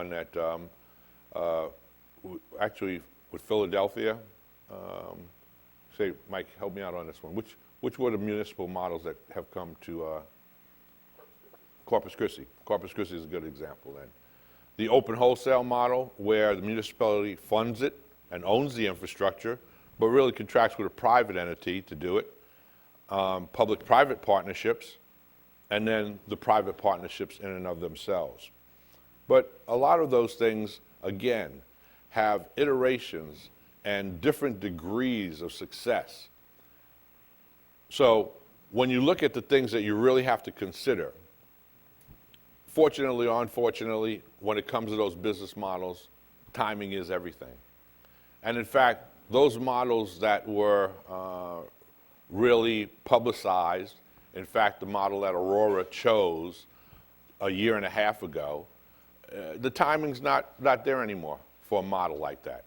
one that actually with Philadelphia. Say, Mike, help me out on this one. Which were the municipal models that have come to Corpus Christi? Corpus Christi is a good example then. The open wholesale model, where the municipality funds it and owns the infrastructure, but really contracts with a private entity to do it. Public-private partnerships, and then the private partnerships in and of themselves. But a lot of those things, again, have iterations and different degrees of success. So when you look at the things that you really have to consider, fortunately or unfortunately, when it comes to those business models, timing is everything. And in fact, those models that were really publicized, in fact, the model that Aurora chose a year and a half ago, the timing's not there anymore for a model like that.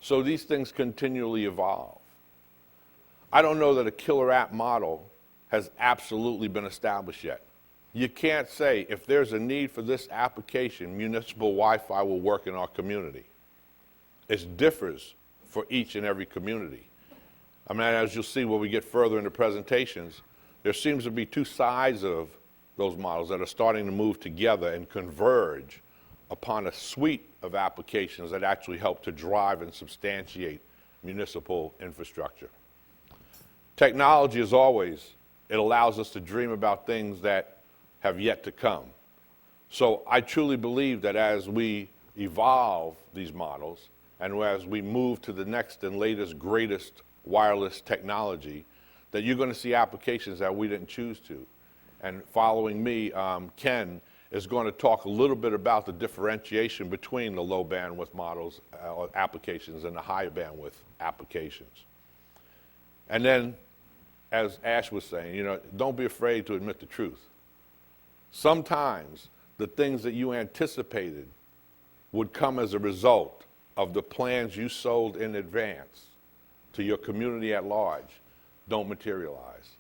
So these things continually evolve. I don't know that a killer app model has absolutely been established yet. You can't say, if there's a need for this application, municipal Wi-Fi will work in our community. It differs for each and every community. I mean, as you'll see when we get further into presentations, there seems to be two sides of those models that are starting to move together and converge upon a suite of applications that actually help to drive and substantiate municipal infrastructure. Technology, as always, it allows us to dream about things that have yet to come. So I truly believe that as we evolve these models and as we move to the next and latest, greatest wireless technology, that you're going to see applications that we didn't choose to. And following me, Ken is going to talk a little bit about the differentiation between the low bandwidth models or applications and the high bandwidth applications. And then, as Ash was saying, don't be afraid to admit the truth. Sometimes the things that you anticipated would come as a result of the plans you sold in advance to your community at large don't materialize.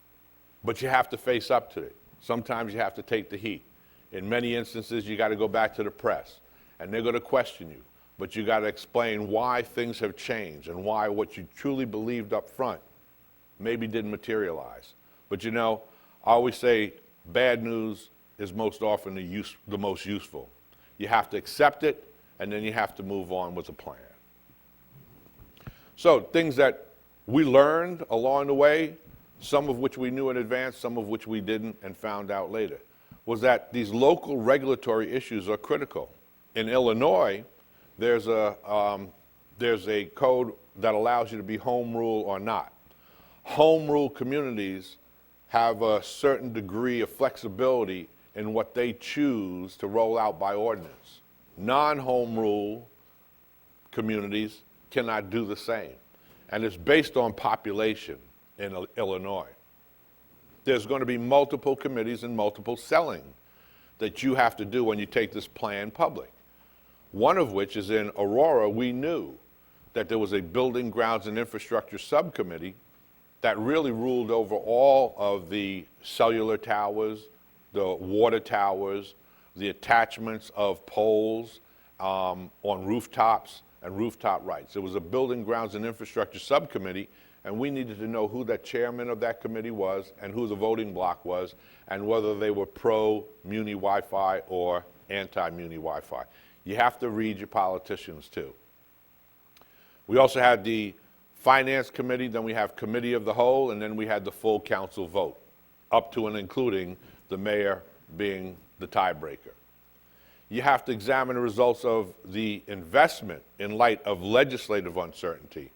But you have to face up to it. Sometimes you have to take the heat. In many instances, you got to go back to the press, and they're going to question you. But you got to explain why things have changed and why what you truly believed up front maybe didn't materialize. But I always say bad news is most often the most useful. You have to accept it, and then you have to move on with a plan. So things that we learned along the way, some of which we knew in advance, some of which we didn't and found out later, was that these local regulatory issues are critical. In Illinois, there's a code that allows you to be home rule or not. Home rule communities have a certain degree of flexibility in what they choose to roll out by ordinance. Non-home rule communities cannot do the same. And it's based on population in Illinois. There's going to be multiple committees and multiple selling that you have to do when you take this plan public. One of which is in Aurora. We knew that there was a building, grounds, and infrastructure subcommittee that really ruled over all of the cellular towers, the water towers, the attachments of poles on rooftops and rooftop rights. It was a building, grounds, and infrastructure subcommittee, and we needed to know who that chairman of that committee was and who the voting bloc was and whether they were pro-Muni Wi-Fi or anti-Muni Wi-Fi. You have to read your politicians too. We also had the Finance Committee, then we have Committee of the Whole, and then we had the full council vote, up to and including the mayor being the tiebreaker. You have to examine the results of the investment in light of legislative uncertainty.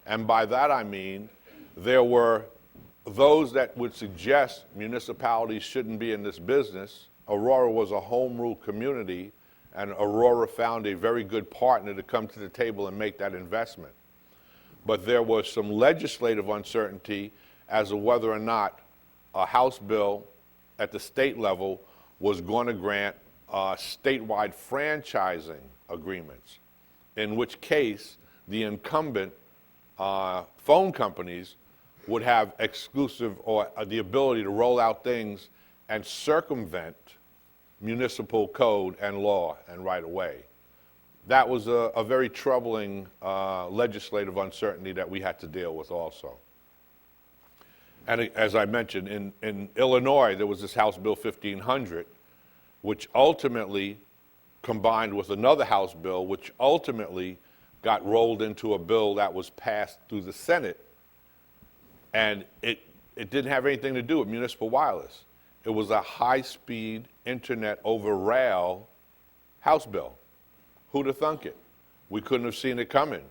And by that I mean there were those that would suggest municipalities shouldn't be in this business. Aurora was a home rule community, and Aurora found a very good partner to come to the table and make that investment. But there was some legislative uncertainty as to whether or not a House bill at the state level was going to grant statewide franchising agreements, in which case the incumbent phone companies would have exclusive or the ability to roll out things and circumvent municipal code and law and right of way. That was a very troubling legislative uncertainty that we had to deal with also. And as I mentioned, in Illinois, there was this House Bill 1500, which ultimately combined with another House bill, which ultimately got rolled into a bill that was passed through the Senate. And it didn't have anything to do with municipal wireless. It was a high-speed internet over rail House bill. Who'd have thunk it? We couldn't have seen it coming.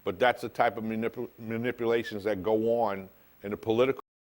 But that's the type of manipulations that go on in the political